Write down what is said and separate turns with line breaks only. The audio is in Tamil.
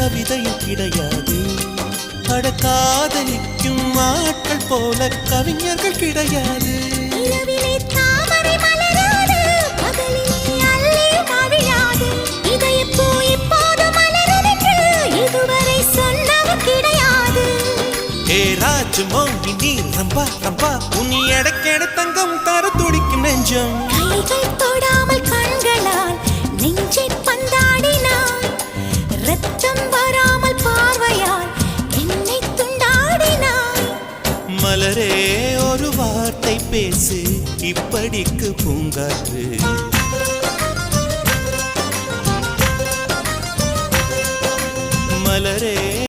கவிதையும் கிடையாது. அட காதலிக்கும் ஆட்கள் போல கவிஞர்கள் கிடையாது. மோகினி ரம்பா ரம்பா உனி எடக்கெட தங்கம் தர துடிக்கும் நெஞ்சம்.
கைகள் தொடாமல் கண்களால் நெஞ்சை பந்தாடினாய். ரத்தம் வராமல் பார்வையால் என்னை துண்டாடினாய்.
மலரே ஒரு வார்த்தை பேசு இப்படிக்கு பூங்காற்று. மலரே